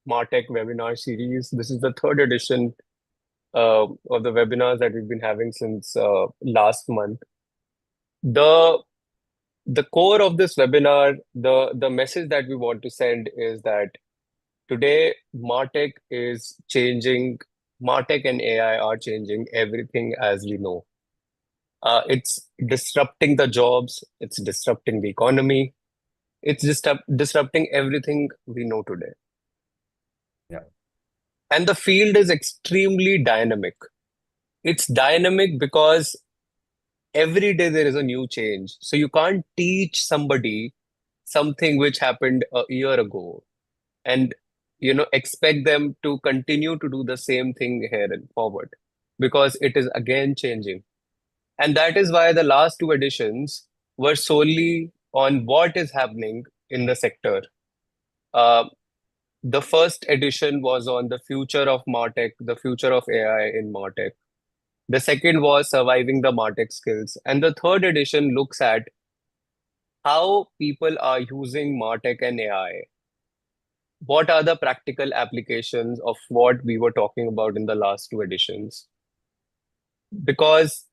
MarTech webinar series. This is the third edition of the webinars that we've been having since last month. The the core of this webinar, the message that we want to send is that today MarTech is changing. MarTech and AI are changing everything as we know. It's disrupting the jobs. It's disrupting the economy. It's disrupting everything we know today. Yeah. And the field is extremely dynamic. It's dynamic because every day there is a new change. So you can't teach somebody something which happened a year ago and expect them to continue to do the same thing here and forward because it is again changing. And that is why the last two editions were solely on what is happening in the sector. Uh, the first edition was on the future of MarTech, the future of AI in MarTech. The second was surviving the MarTech skills. And the third edition looks at how people are using MarTech and AI. What are the practical applications of what we were talking about in the last two editions? Because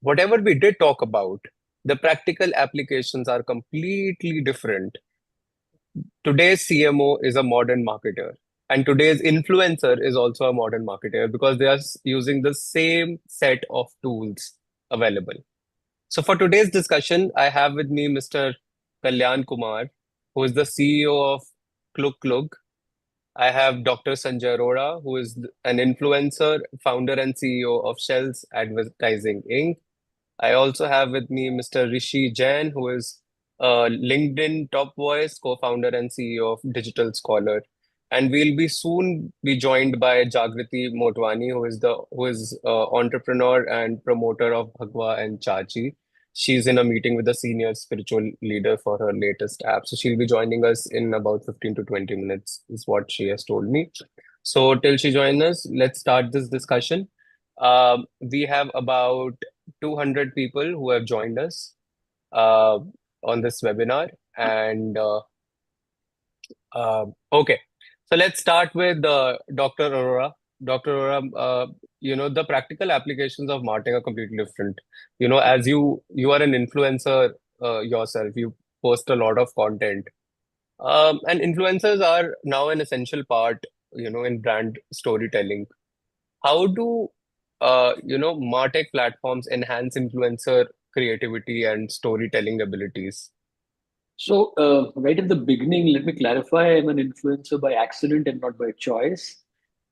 whatever we did talk about, the practical applications are completely different. Today's CMO is a modern marketer, and today's influencer is also a modern marketer because they are using the same set of tools available. So, for today's discussion, I have with me Mr. Kalyan Kumar, who is the CEO of Kluk Kluk. I have Dr. Sanjay Arora, who is an influencer, founder, and CEO of Shell's Advertising Inc. I also have with me Mr. Rishi Jain, who is a LinkedIn top voice, co-founder and CEO of Digital Scholar. And we'll be soon be joined by Jagriti Motwani, who is entrepreneur and promoter of Bhagwa and Chachi. She's in a meeting with a senior spiritual leader for her latest app. So she'll be joining us in about 15 to 20 minutes, is what she has told me. So till she joins us, let's start this discussion. We have about 200 people who have joined us uh, on this webinar. And okay, so let's start with Dr. Arora. Dr. Arora, the practical applications of MarTech are completely different. As you are an influencer yourself, you post a lot of content. And influencers are now an essential part, in brand storytelling. How do MarTech platforms enhance influencer creativity and storytelling abilities? So, right at the beginning, let me clarify I'm an influencer by accident and not by choice.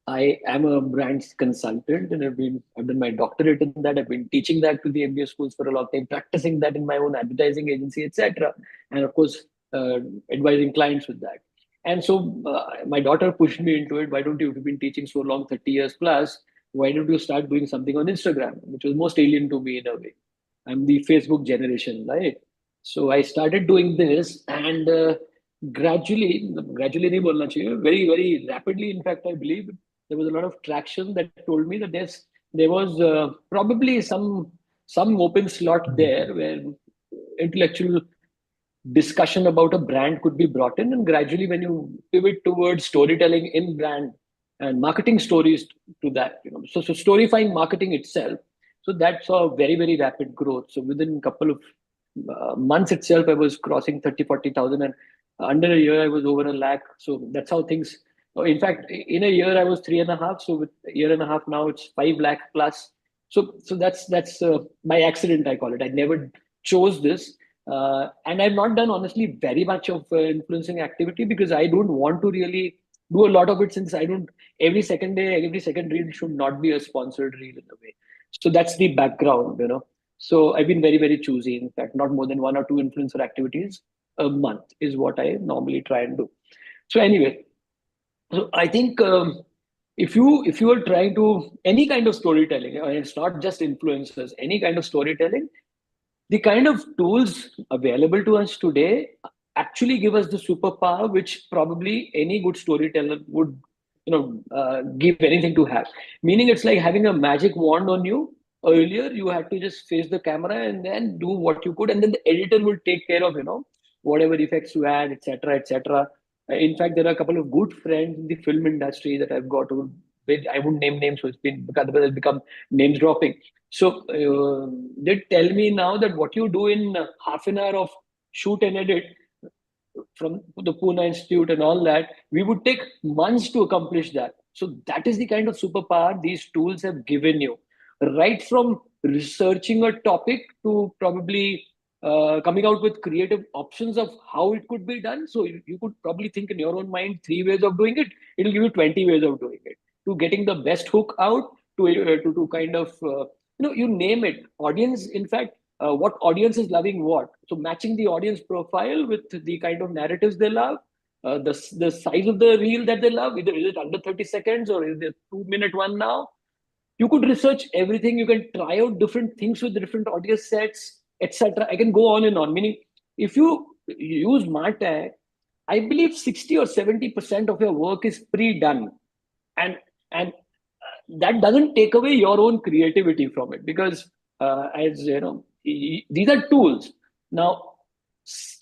I am a brand consultant and I've done my doctorate in that. I've been teaching that to the MBA schools for a long time, practicing that in my own advertising agency, etc. And of course, advising clients with that. And so my daughter pushed me into it. Why don't you, if you've been teaching so long, 30 years plus, why don't you start doing something on Instagram, which was most alien to me in a way. I'm the Facebook generation, right? So I started doing this and gradually nahi bolna chahiye, very, very rapidly, in fact, I believe there was a lot of traction that told me that there was probably some open slot there where intellectual discussion about a brand could be brought in, and gradually when you pivot towards storytelling in brand and marketing stories to that, so storifying marketing itself, so that saw very, very rapid growth. So within a couple of months itself I was crossing 30-40,000, and under a year I was over a lakh. So that's how things, in fact, in a year I was 3.5, so with a year and a half now it's 5 lakh plus. So that's by accident, I call it. I never chose this, and I've not done honestly very much of influencing activity because I don't want to really do a lot of it, since I don't, every second day, every second reel should not be a sponsored reel in a way. So that's the background. So I've been very, very choosy. In fact, not more than 1 or 2 influencer activities a month is what I normally try and do. So anyway, so I think if you are trying to any kind of storytelling, and it's not just influencers, any kind of storytelling, the kind of tools available to us today actually give us the superpower which probably any good storyteller would give anything to have. Meaning, it's like having a magic wand on you. Earlier you had to just face the camera and then do what you could, and then the editor will take care of whatever effects you add, etc., etc. In fact, there are a couple of good friends in the film industry that I've got to. I wouldn't name names, so it's become name dropping. So they tell me now that what you do in half an hour of shoot and edit from the Pune Institute and all that, we would take months to accomplish that. So that is the kind of superpower these tools have given you. Right from researching a topic to probably coming out with creative options of how it could be done. So you could probably think in your own mind 3 ways of doing it. It'll give you 20 ways of doing it. To getting the best hook out, to kind of you name it. Audience, in fact, what audience is loving what. So matching the audience profile with the kind of narratives they love, the size of the reel that they love. Either is it under 30 seconds or is it 2 minute one now? You could research everything. You can try out different things with different audience sets, etc. I can go on and on. Meaning, if you use MarTech, I believe 60 or 70% of your work is pre-done, and that doesn't take away your own creativity from it, because as you know, these are tools. Now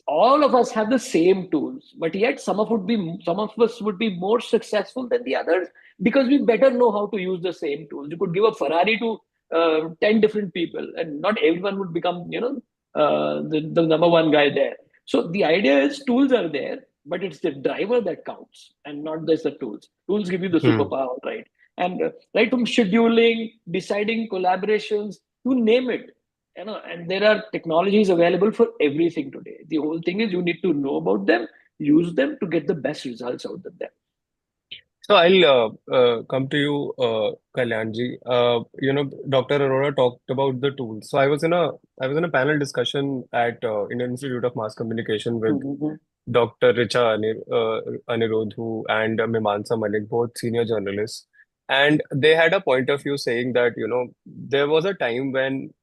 all of us have the same tools, but yet some of us would be more successful than the others because we better know how to use the same tools. You could give a Ferrari to 10 different people and not everyone would become the number one guy there. So the idea is tools are there, but it's the driver that counts and not just the tools. Tools give you the Hmm. superpower, right? And right from scheduling, deciding collaborations, you name it. And there are technologies available for everything today. The whole thing is you need to know about them, use them to get the best results out of them. So I'll come to you, Kalyanji. Dr. Arora talked about the tools. So I was in a panel discussion at Indian Institute of Mass Communication with Mhm. Dr. Anirudh, who and Mimansa Malik, both senior journalists, and they had a point of view saying that there was a time when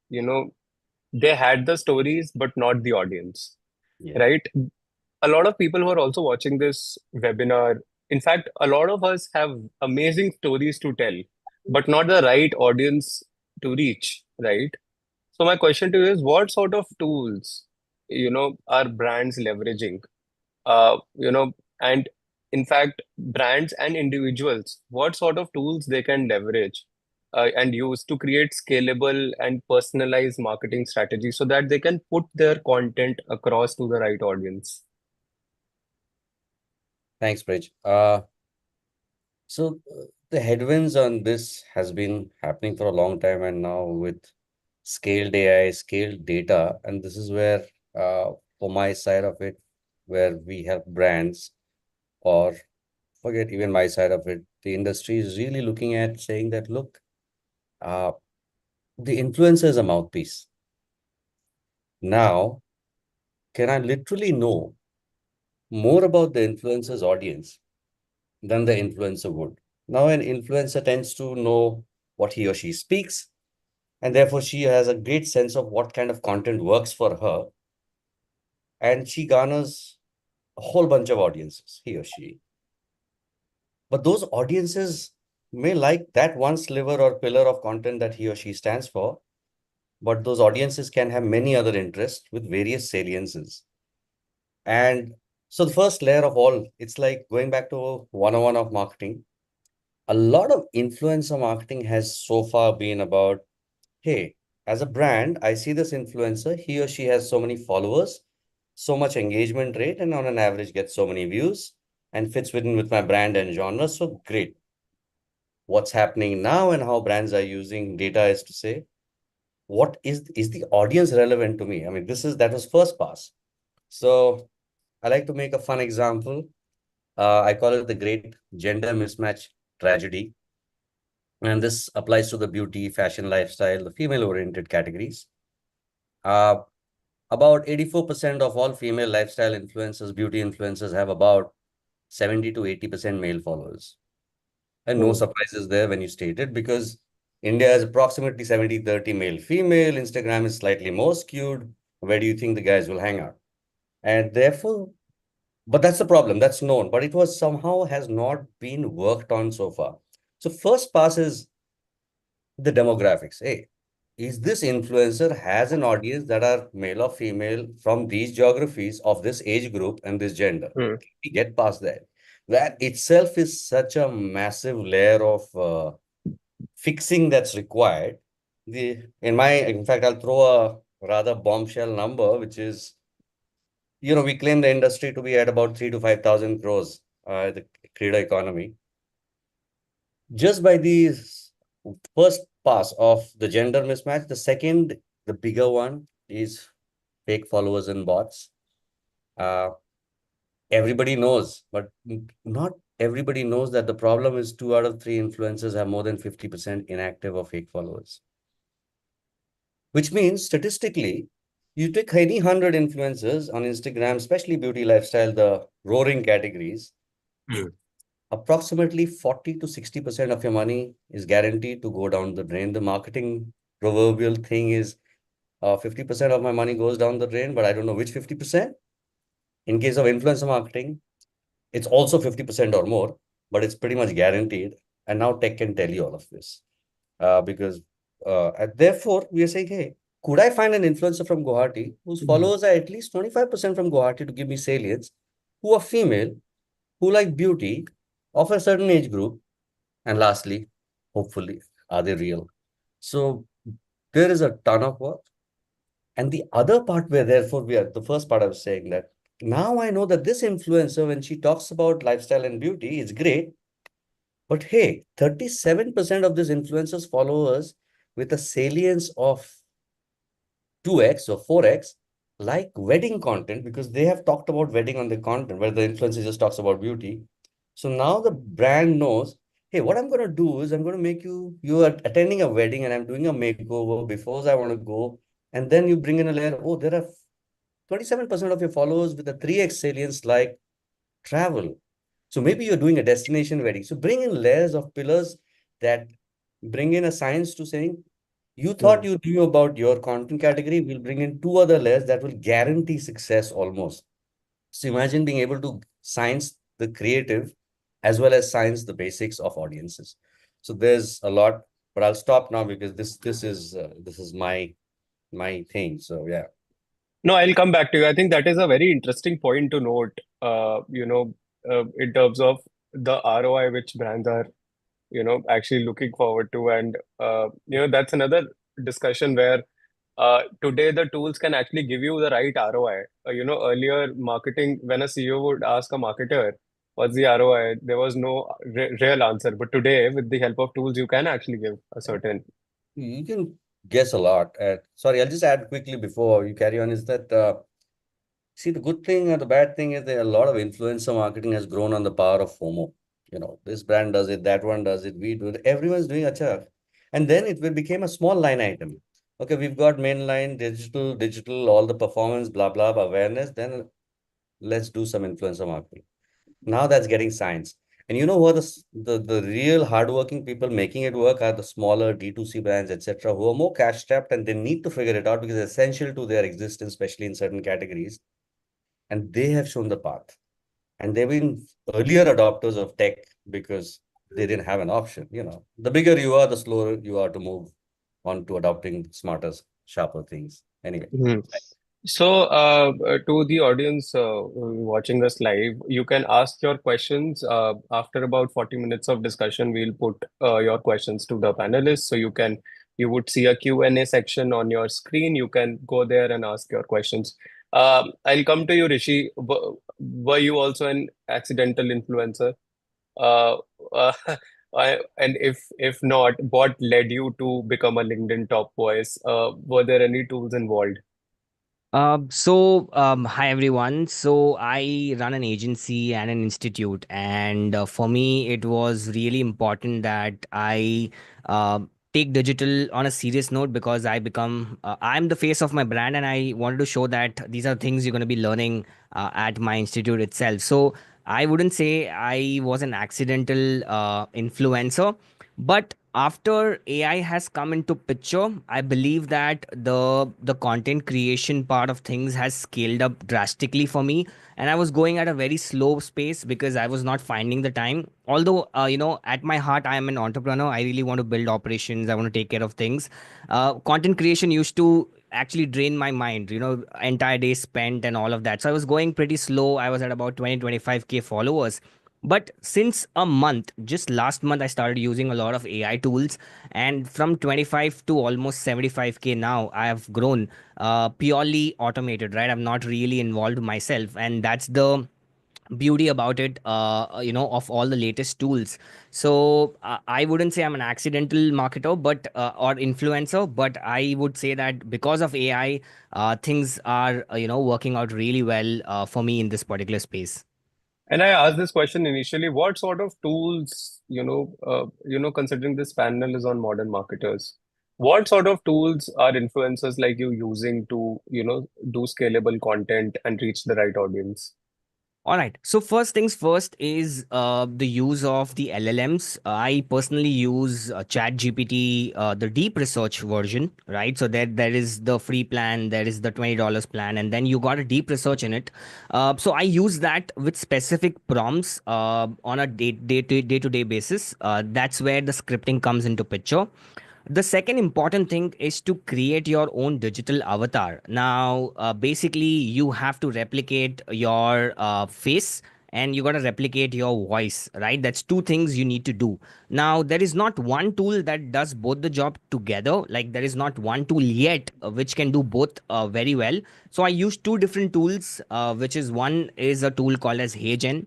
they had the stories but not the audience, Yeah. right? A lot of people who are also watching this webinar, in fact, a lot of us have amazing stories to tell, but not the right audience to reach, right? So my question to you is, what sort of tools, are brands leveraging? And in fact, brands and individuals, what sort of tools they can leverage and use to create scalable and personalized marketing strategies so that they can put their content across to the right audience? Thanks, Bridge. So the headwinds on this has been happening for a long time, and now with scaled AI, scaled data, and this is where, for my side of it, where we have brands, or forget even my side of it, the industry is really looking at saying that, look, uh, the influencer is a mouthpiece. Now, can I literally know more about the influencer's audience than the influencer would? Now, an influencer tends to know what he or she speaks, and therefore she has a great sense of what kind of content works for her, and she garners a whole bunch of audiences, he or she. But those audiences may like that one sliver or pillar of content that he or she stands for, but those audiences can have many other interests with various saliences. And so the first layer of all, it's like going back to 101 of marketing. A lot of influencer marketing has so far been about, hey, as a brand, I see this influencer, he or she has so many followers, so much engagement rate, and on an average gets so many views and fits within with my brand and genre. So great. What's happening now and how brands are using data is to say, what is the audience relevant to me? I mean, that was first pass. So I like to make a fun example. I call it the great gender mismatch tragedy. And this applies to the beauty, fashion, lifestyle, the female-oriented categories. Uh, about 84% of all female lifestyle influencers, beauty influencers have about 70 to 80% male followers. And no Hmm. surprises there when you state it, because India is approximately 70-30 male-female. Instagram is slightly more skewed. Where do you think the guys will hang out? And therefore, but that's the problem. That's known. But it was somehow has not been worked on so far. So first pass is the demographics. Hey, is this influencer has an audience that are male or female from these geographies of this age group and this gender. Hmm. We get past that. That itself is such a massive layer of fixing that's required. In fact, I'll throw a rather bombshell number, which is, we claim the industry to be at about 3 to 5,000 crores, the creator economy. Just by the first pass of the gender mismatch, the second, the bigger one is fake followers and bots. Uh, Everybody knows, but not everybody knows that the problem is 2 out of 3 influencers have more than 50% inactive or fake followers. Which means statistically, you take any 100 influencers on Instagram, especially beauty, lifestyle, the roaring categories, Hmm. approximately 40 to 60% of your money is guaranteed to go down the drain. The marketing proverbial thing is 50% of my money goes down the drain, but I don't know which 50%. In case of influencer marketing, it's also 50% or more, but it's pretty much guaranteed. And now tech can tell you all of this. Because and therefore we are saying, hey, could I find an influencer from Guwahati whose followers are at least 25% from Guwahati to give me salience, who are female, who like beauty, of a certain age group, and lastly, hopefully, are they real? So there is a ton of work. And the other part where therefore we are, the first part I was saying that now I know that this influencer, when she talks about lifestyle and beauty, is great. But hey, 37% of this influencer's followers with a salience of 2x or 4x like wedding content because they have talked about wedding on the content where the influencer just talks about beauty. So now the brand knows, hey, what I'm going to do is I'm going to make you are attending a wedding and I'm doing a makeover before I want to go. And then you bring in a layer, oh, there are 27% of your followers with a 3x salience like travel. So maybe you're doing a destination wedding. So bring in layers of pillars that bring in a science to saying, you thought Hmm. you knew about your content category. We'll bring in 2 other layers that will guarantee success almost. So imagine being able to science the creative as well as science the basics of audiences. So there's a lot, but I'll stop now because this is my thing. So yeah. No, I'll come back to you. I think that is a very interesting point to note, in terms of the ROI which brands are, actually looking forward to. And, that's another discussion where today the tools can actually give you the right ROI. Earlier marketing, when a CEO would ask a marketer, what's the ROI? There was no real answer. But today, with the help of tools, you can actually give a certain. You can guess a lot. Sorry, I'll just add quickly before you carry on is that see, the good thing or the bad thing is that a lot of influencer marketing has grown on the power of FOMO. This brand does it, that one does it, we do it, everyone's doing acha. And then became a small line item. Okay, we've got mainline, digital, all the performance, blah, blah, awareness. Then let's do some influencer marketing. Now that's getting science. And you know what the real hardworking people making it work are the smaller D2C brands, etc., who are more cash strapped and they need to figure it out because it's essential to their existence, especially in certain categories. And they have shown the path. And they've been earlier adopters of tech because they didn't have an option. The bigger you are, the slower you are to move on to adopting smarter, sharper things. Anyway. Mhm. So, to the audience watching us live, you can ask your questions. After about 40 minutes of discussion, we'll put your questions to the panelists. So you would see a Q&A section on your screen. You can go there and ask your questions. I'll come to you, Rishi. Were you also an accidental influencer? Uh, uh, and if not, what led you to become a LinkedIn top voice? Were there any tools involved? Hi everyone. So, I run an agency and an institute, and for me, it was really important that I take digital on a serious note because I'm the face of my brand, and I wanted to show that these are things you're going to be learning at my institute itself. So, I wouldn't say I was an accidental influencer, but after AI has come into picture, I believe that the content creation part of things has scaled up drastically for me, and I was going at a very slow space because I was not finding the time. Although, at my heart, I am an entrepreneur. I really want to build operations. I want to take care of things. Content creation used to actually drain my mind, entire day spent and all of that. So I was going pretty slow. I was at about 20-25K followers. But since a month, just last month, I started using a lot of AI tools. And from 25 to almost 75K now, I have grown purely automated, right? I'm not really involved myself. And that's the beauty about it, of all the latest tools. So I wouldn't say I'm an accidental marketer, but or influencer, but I would say that because of AI, things are, working out really well for me in this particular space. And I asked this question initially, what sort of tools, considering this panel is on modern marketers, what sort of tools are influencers like you using to, do scalable content and reach the right audience? All right. So first things first is the use of the LLMs. I personally use ChatGPT, the deep research version, right? So there is the free plan, there is the $20 plan, and then you got a deep research in it. So I use that with specific prompts on a day to day basis. That's where the scripting comes into picture. The second important thing is to create your own digital avatar. Now, basically, you have to replicate your face and you got to replicate your voice, right? That's two things you need to do. Now, there is not one tool that does both the job together. Like, there is not one tool yet which can do both very well. So, I use two different tools, which is one is a tool called as HeyGen.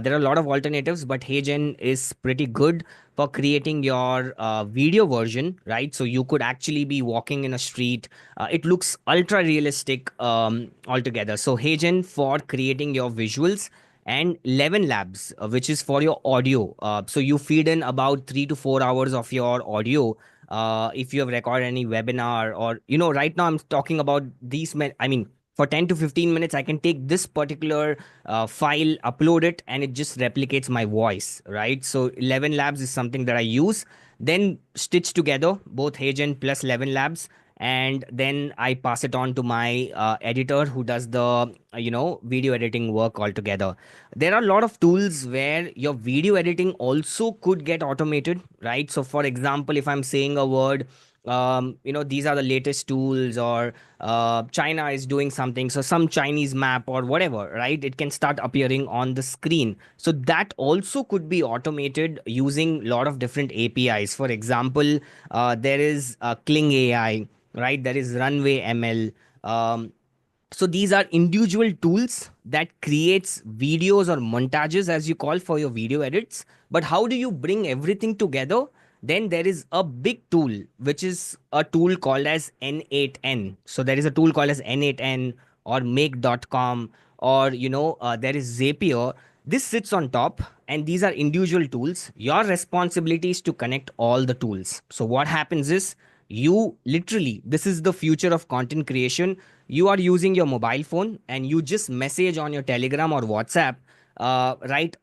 There are a lot of alternatives, but HeyGen is pretty good for creating your video version, right? So you could actually be walking in a street. It looks ultra realistic altogether. So HeyGen for creating your visuals, and 11 Labs, which is for your audio. So you feed in about 3 to 4 hours of your audio. If you have recorded any webinar, or right now I'm talking about these. I mean, for 10 to 15 minutes, I can take this particular file, upload it, and it just replicates my voice, right? So 11 Labs is something that I use. Then stitch together both HeyGen plus 11 Labs, and then I pass it on to my editor who does the video editing work altogether. There are a lot of tools where your video editing also could get automated, right? So for example, if I'm saying a word, these are the latest tools, or China is doing something, so some Chinese map or whatever, right? It can start appearing on the screen. So that also could be automated using a lot of different APIs. For example, there is Kling AI, right? There is Runway ML. So these are individual tools that creates videos or montages, as you call, for your video edits. But how do you bring everything together? Then there is a big tool, which is a tool called as N8N. So there is a tool called as N8N, or make.com, or there is Zapier. This sits on top, and these are individual tools. Your responsibility is to connect all the tools. So what happens is, you literally, this is the future of content creation. You are using your mobile phone and you just message on your Telegram or WhatsApp, right?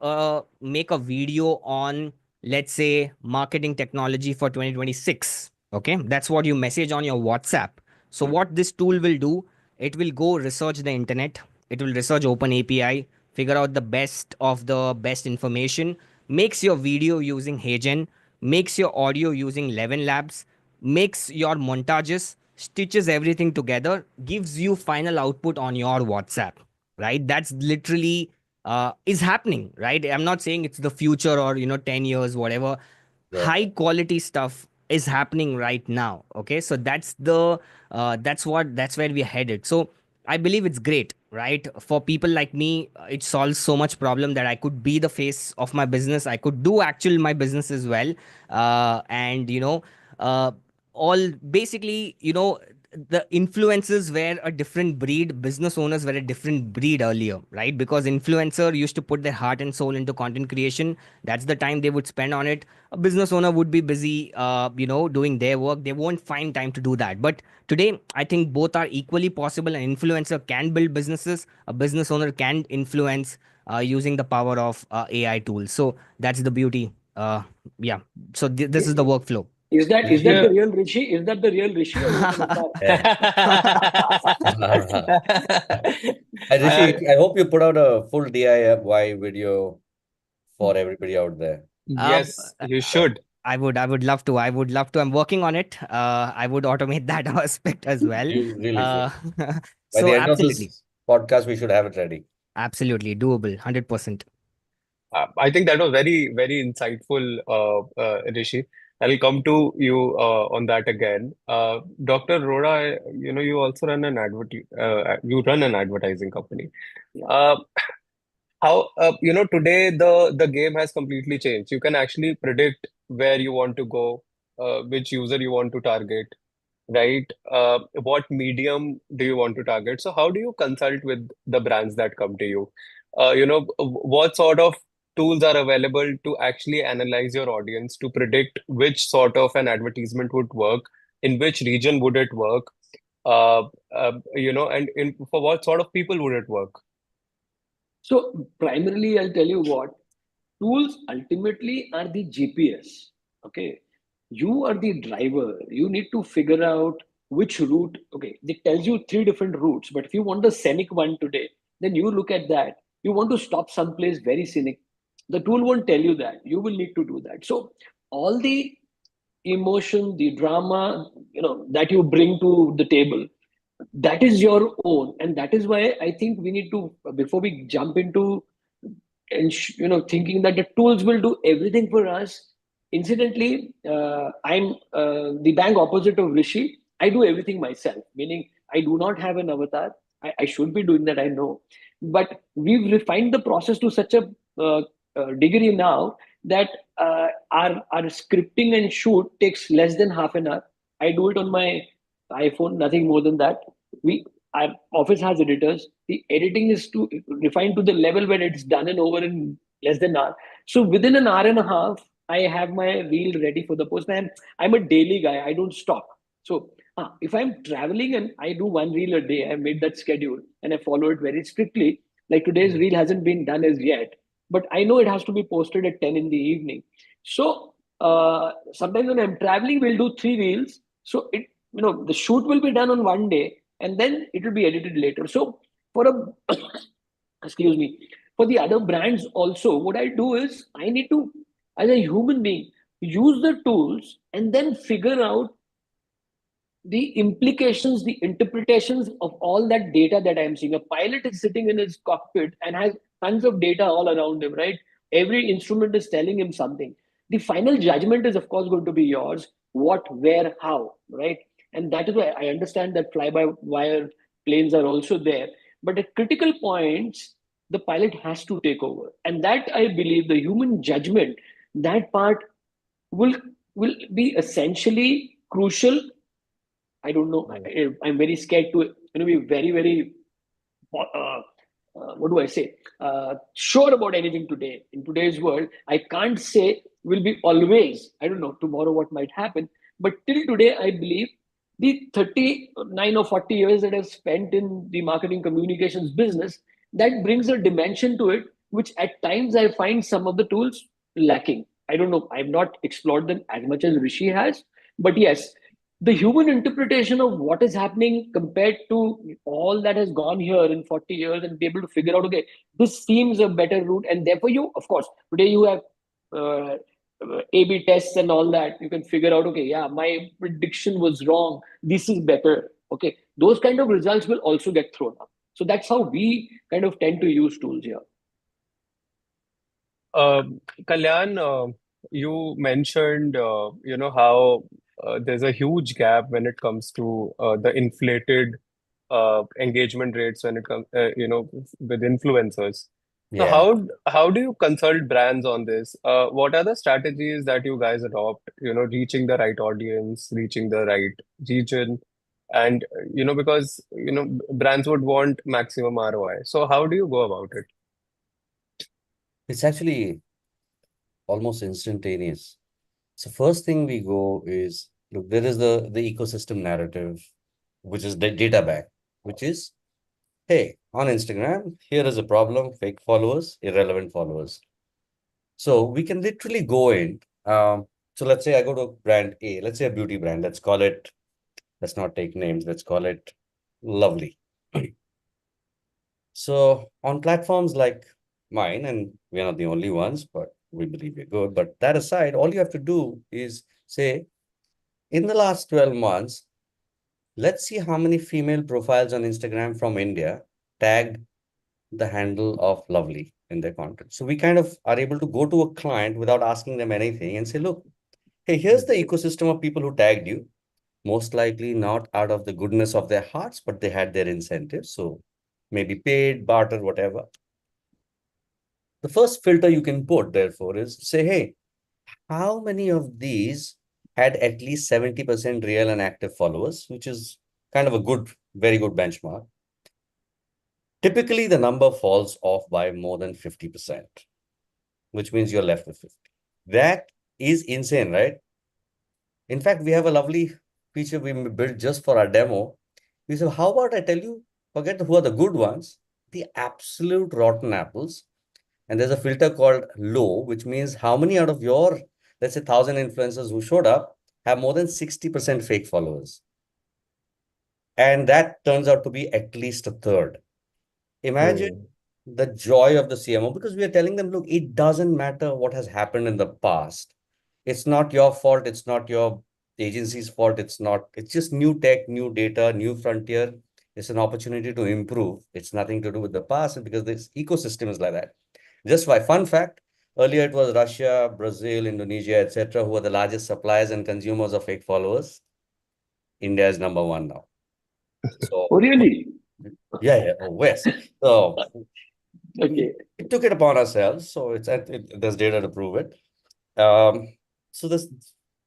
Make a video on, let's say, marketing technology for 2026. Okay, that's what you message on your WhatsApp. So what this tool will do, it will go research the internet, it will research open API, figure out the best of the best information, makes your video using HeyGen, makes your audio using 11 Labs, makes your montages, stitches everything together, gives you final output on your WhatsApp, right? That's literally is happening, right? I'm not saying it's the future, or 10 years, whatever. Yeah. High quality stuff is happening right now. Okay, so that's where we're headed. So I believe it's great, right? For people like me, it solves so much problem that I could be the face of my business. I could do actual my business as well. And uh, all basically, the influencers were a different breed, business owners were a different breed earlier, right? Because influencer used to put their heart and soul into content creation. That's the time they would spend on it. A business owner would be busy, doing their work. They won't find time to do that. But today, I think both are equally possible. An influencer can build businesses, a business owner can influence using the power of AI tools. So that's the beauty. Yeah. So this is the workflow. Is that Yeah. the real Rishi? Is that the real Rishi, or is it an avatar? Yeah. Uh, Rishi, I hope you put out a full DIY video for everybody out there. Uh, yes, you Yeah. should. I would love to. I would love to. I'm working on it. I would automate that aspect as well. You really should. Uh, By so the end of absolutely, this podcast, we should have it ready. absolutely doable, 100%. I think that was very, very insightful, Rishi. I'll come to you on that again. Dr. Rhoda, you also run an you run an advertising company. Yeah. Uh, how today the game has completely changed. You can actually predict where you want to go, which user you want to target, right? What medium do you want to target? So how do you consult with the brands that come to you? What sort of tools are available to actually analyze your audience to predict which sort of an advertisement would work, in which region would it work, and for what sort of people would it work? So primarily, I'll tell you what tools ultimately are the GPS. Okay, you are the driver. You need to figure out which route. Okay, it tells you three different routes, but if you want the scenic one today, then you look at that. You want to stop someplace very scenic. The tool won't tell you that. You will need to do that. So all the emotion, the drama, that you bring to the table, that is your own, and that is why I think we need to, before we jump into and thinking that the tools will do everything for us. Incidentally, I'm the bank opposite of Rishi. I do everything myself, meaning I do not have an avatar. I should be doing that, I know, but we've refined the process to such a degree now that our scripting and shoot takes less than half an hour. I do it on my iPhone, nothing more than that. We Our office has editors. The editing is to refined to the level where it's done and over in less than an hour. So within an hour and a half, I have my reel ready for the post. I'm a daily guy. I don't stop. So if I'm traveling and I do one reel a day, I made that schedule and I follow it very strictly. Like today's reel hasn't been done as yet, but I know it has to be posted at 10 in the evening. So sometimes when I'm traveling, we'll do three reels. So the shoot will be done on one day and then it will be edited later. So for a excuse me, for the other brands also, what I do is I need to, as a human being, use the tools and then figure out the implications, the interpretations of all that data that I'm seeing. A pilot is sitting in his cockpit and has tons of data all around him, right? Every instrument is telling him something. The final judgment is, of course, going to be yours. What, where, how, right? And that is why I understand that fly-by-wire planes are also there. But at critical points, the pilot has to take over. And that, I believe, the human judgment, that part will will be essentially crucial. I don't know. I'm very scared to be very, very what do I say? Sure about anything today. In today's world, I can't say will be always. I don't know tomorrow what might happen. But till today, I believe the 39 or 40 years that I've spent in the marketing communications business, that brings a dimension to it, which at times I find some of the tools lacking. I don't know. I've not explored them as much as Rishi has. But yes, the human interpretation of what is happening compared to all that has gone here in 40 years and be able to figure out, okay, this seems a better route. And therefore, you, of course, today you have uh, A/B tests and all that. You can figure out, okay, yeah, my prediction was wrong. This is better. Okay. Those kind of results will also get thrown up. So that's how we kind of tend to use tools here. Uh, Kalyan, you mentioned, how there's a huge gap when it comes to the inflated engagement rates when it comes, with influencers. So Yeah. how do you consult brands on this? What are the strategies that you guys adopt? Reaching the right audience, reaching the right region, and because brands would want maximum ROI. So how do you go about it? It's actually almost instantaneous. So first thing we go is, look, there is the ecosystem narrative, which is the data back, which is, hey, on Instagram, here is a problem, fake followers, irrelevant followers. So we can literally go in. So let's say I go to brand A, let's say a beauty brand. Let's call it, let's not take names, let's call it Lovely. So on platforms like mine, and we're not the only ones, but we believe we're good. But that aside, all you have to do is say, in the last 12 months, let's see how many female profiles on Instagram from India tagged the handle of Lovely in their content. So we kind of are able to go to a client without asking them anything and say, look, hey, here's the ecosystem of people who tagged you. Most likely not out of the goodness of their hearts, but they had their incentives. So maybe paid, barter, whatever. The first filter you can put, therefore, is say, hey, how many of these had at least 70% real and active followers, which is kind of a good, very good benchmark. Typically, the number falls off by more than 50%, which means you're left with 50. That is insane, right? In fact, we have a lovely feature we built just for our demo. We said, how about I tell you, forget who are the good ones, the absolute rotten apples. And there's a filter called low, which means how many out of your, let's say, 1,000 influencers who showed up have more than 60% fake followers. And that turns out to be at least a third. Imagine the joy of the CMO, because we are telling them, look, it doesn't matter what has happened in the past. It's not your fault. It's not your agency's fault. It's just new tech, new data, new frontier. It's an opportunity to improve. It's nothing to do with the past, because this ecosystem is like that. Just by fun fact, earlier it was Russia, Brazil, Indonesia, etc., who are the largest suppliers and consumers of fake followers. India is number one now. So, Oh, really? yeah. Oh, West. So Okay. we took it upon ourselves. So there's data to prove it. Um, so this,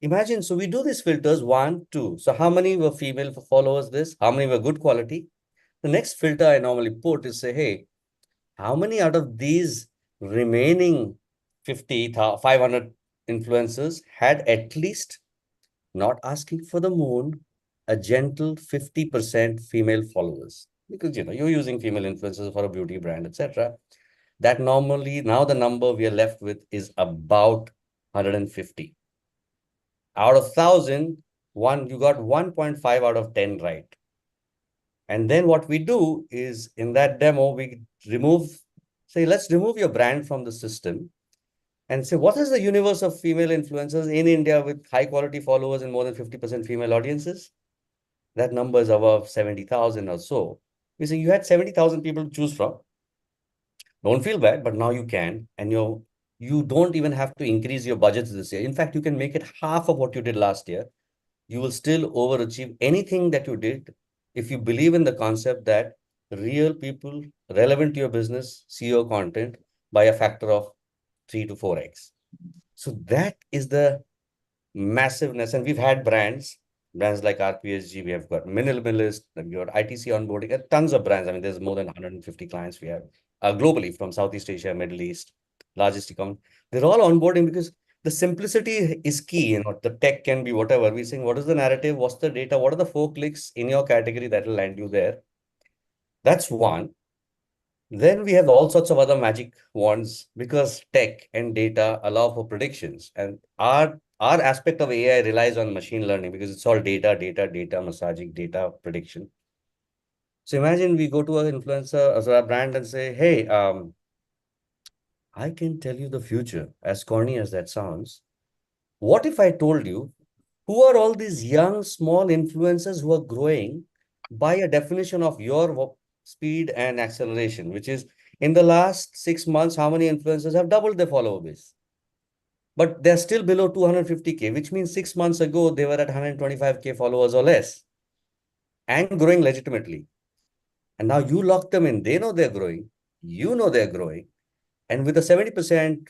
imagine, so we do these filters, 1, 2. So how many were female followers this? How many were good quality? The next filter I normally put is say, hey, how many out of these remaining 500 influencers had at least, not asking for the moon, a gentle 50% female followers? Because you're using female influencers for a beauty brand, etc. That normally, now the number we are left with is about 150. Out of 1,000, you got 1.5 out of 10 right. And then what we do is, in that demo, we let's remove your brand from the system and say, what is the universe of female influencers in India with high quality followers and more than 50% female audiences? That number is above 70,000 or so. We say you had 70,000 people to choose from. Don't feel bad, but now you can. And you don't even have to increase your budgets this year. In fact, you can make it half of what you did last year. You will still overachieve anything that you did if you believe in the concept that real people relevant to your business see your content by a factor of 3 to 4x. So that is the massiveness. And we've had brands like RPSG, we have got Minimalist, we've got ITC onboarding, and tons of brands. I mean, there's more than 150 clients we have globally from Southeast Asia, Middle East, largest account. They're all onboarding because the simplicity is key. The tech can be whatever. We're saying, what is the narrative? What's the data? What are the 4 clicks in your category that will land you there? That's one. Then we have all sorts of other magic wands, because tech and data allow for predictions. And our aspect of AI relies on machine learning, because it's all data massaging, data prediction. So imagine we go to an influencer or a brand and say, hey, I can tell you the future, as corny as that sounds. What if I told you, who are all these young, small influencers who are growing by a definition of your speed and acceleration, which is, in the last 6 months, how many influencers have doubled their follower base? But they're still below 250K, which means 6 months ago, they were at 125K followers or less and growing legitimately. And now you lock them in. They know they're growing. You know they're growing. And with a 70%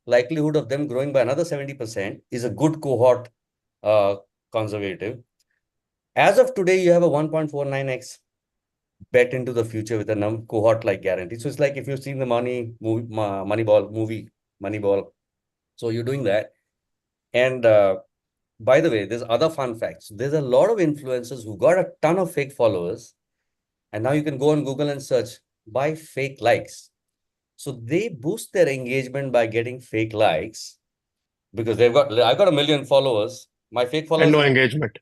likelihood of them growing by another 70% is a good cohort uh, conservative. As of today, you have a 1.49x bet into the future with a cohort like guarantee. So it's like if you've seen the Moneyball movie, Moneyball. So you're doing that. And by the way, there's other fun facts. There's a lot of influencers who got a ton of fake followers. And now you can go on Google and search by fake likes. So they boost their engagement by getting fake likes. because I've got a million followers. My fake And followers no will. engagement.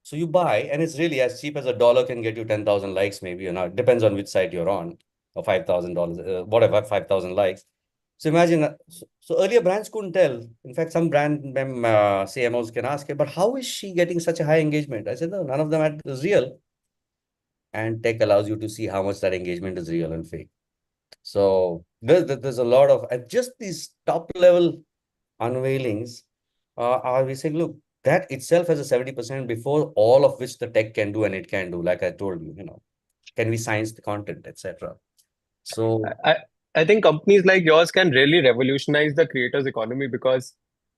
So you buy, and it's really as cheap as $1 can get you 10,000 likes, maybe, it depends on which site you're on, or $5,000, whatever, 5,000 likes. So imagine that. So earlier brands couldn't tell. In fact, some CMOs can ask, but how is she getting such a high engagement? I said, no, none of them is real. And tech allows you to see how much that engagement is real and fake. So there's a lot of, and just these top level unveilings are we saying, look, that itself has a 70% before all of which the tech can do, and it can do, like I told you, can we science the content, etc. So I, I think companies like yours can really revolutionize the creators economy because,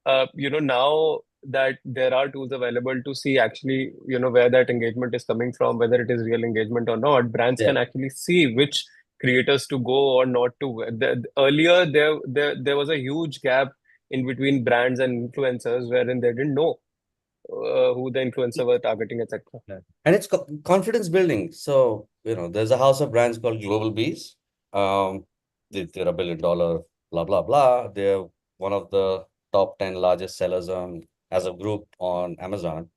now that there are tools available to see actually, where that engagement is coming from, whether it is real engagement or not, brands yeah, can actually see which creators to go or not to. Earlier, there was a huge gap in between brands and influencers wherein they didn't know who the influencer were targeting, etc. yeah. And it's confidence building. So there's a house of brands called Global Bees. They're $1 billion, blah blah blah. They're one of the top 10 largest sellers on as a group on Amazon.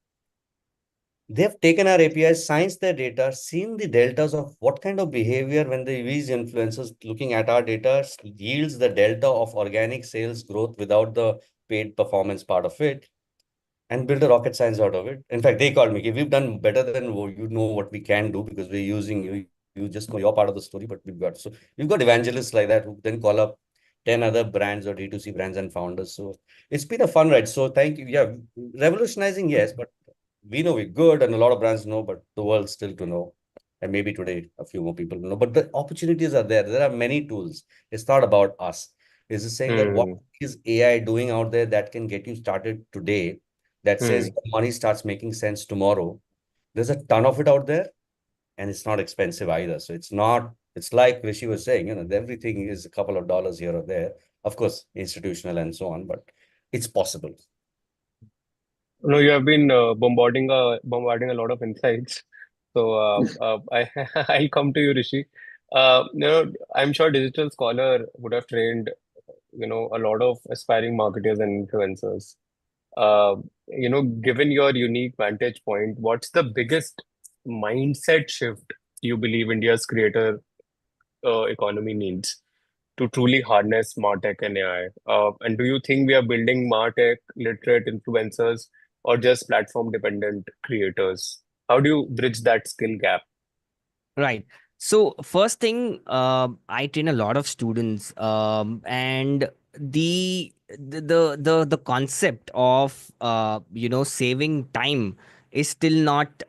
They've taken our APIs, scienced their data, seen the deltas of what kind of behavior when they use influencers, looking at our data, yields the delta of organic sales growth without the paid performance part of it, and build a rocket science out of it. In fact, they called me, "Okay, we've done better than what we can do because we're using you. You just know your part of the story, but we've got evangelists like that who then call up 10 other brands or D2C brands and founders. So it's been a fun ride. So thank you. Yeah, revolutionizing, yes, but we know we're good and a lot of brands know, but the world's still to know. And maybe today a few more people know. But the opportunities are there. There are many tools. It's not about us. It's just saying that what Hmm. is AI doing out there that can get you started today, that says Hmm. your money starts making sense tomorrow. There's a ton of it out there, and it's not expensive either. So it's like Rishi was saying, everything is a couple of dollars here or there. Of course, institutional and so on, but it's possible. No, you have been bombarding a lot of insights. So I'll come to you, Rishi. I'm sure Digital Scholar would have trained, a lot of aspiring marketers and influencers. Given your unique vantage point, what's the biggest mindset shift you believe India's creator economy needs to truly harness MarTech and AI? And do you think we are building MarTech literate influencers or just platform dependent creators? How do you bridge that skill gap? Right. So first thing, I train a lot of students, and the concept of saving time is still not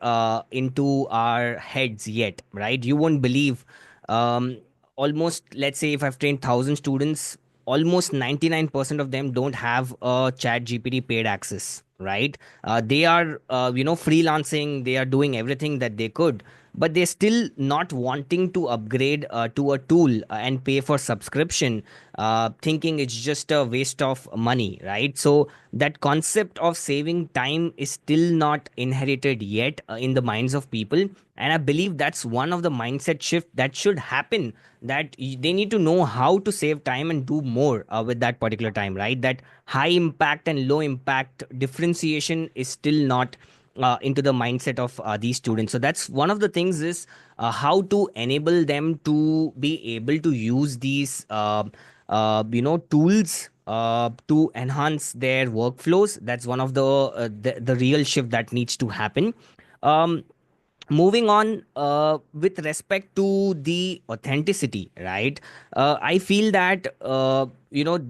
into our heads yet, right? You won't believe, um, almost, let's say if I've trained 1,000 students, almost 99% of them don't have a Chat GPT paid access, right? They are freelancing, they are doing everything that they could, but they're still not wanting to upgrade to a tool and pay for subscription, thinking it's just a waste of money, right? So that concept of saving time is still not inherited yet in the minds of people, and I believe that's one of the mindset shift that should happen, that they need to know how to save time and do more with that particular time, right? That high impact and low impact differentiation is still not into the mindset of these students. So that's one of the things, is how to enable them to be able to use these tools to enhance their workflows. That's one of the real shift that needs to happen. um, Moving on, with respect to the authenticity, right? I feel that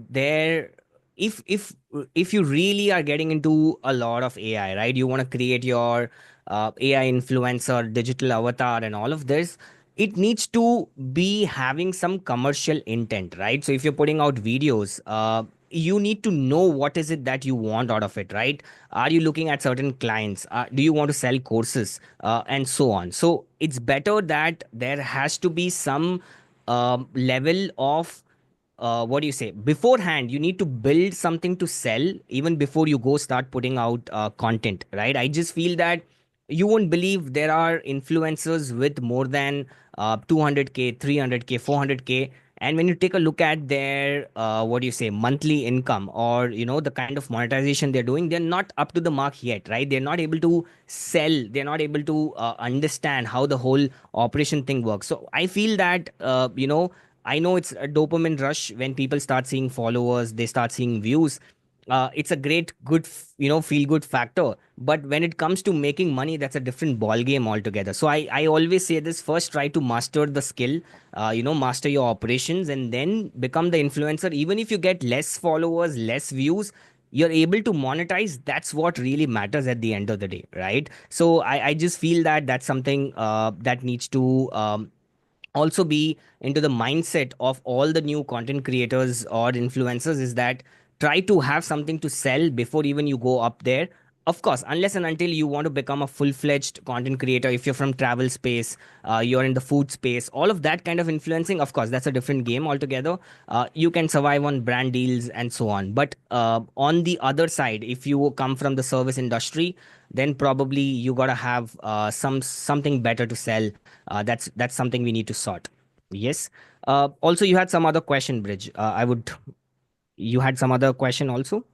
there, if you really are getting into a lot of AI, right? You want to create your AI influencer, digital avatar, and all of this. It needs to be having some commercial intent, right? So if you're putting out videos, you need to know what is it that you want out of it, right? Are you looking at certain clients? Do you want to sell courses, and so on? So it's better that there has to be some level of, what do you say, beforehand. You need to build something to sell even before you go start putting out content, right? I just feel that you won't believe there are influencers with more than 200K, 300K, 400K, And when you take a look at their what do you say, monthly income, or the kind of monetization they're doing, they're not up to the mark yet, right? They're not able to sell, they're not able to understand how the whole operation thing works. So I feel that I know it's a dopamine rush when people start seeing followers, they start seeing views. It's a great good feel good factor, but when it comes to making money, that's a different ball game altogether. So I always say this: first try to master the skill, master your operations, and then become the influencer. Even if you get less followers, less views, you're able to monetize. That's what really matters at the end of the day, right? So I just feel that that's something that needs to also be into the mindset of all the new content creators or influencers, is that try to have something to sell before even you go up there. Of course, unless and until you want to become a full-fledged content creator, if you're from travel space, you're in the food space, all of that kind of influencing, of course that's a different game altogether. You can survive on brand deals and so on, but on the other side, if you come from the service industry, then probably you gotta have something better to sell. That's something we need to sort. Yes. Also, you had some other question, Bridge. You had some other question also.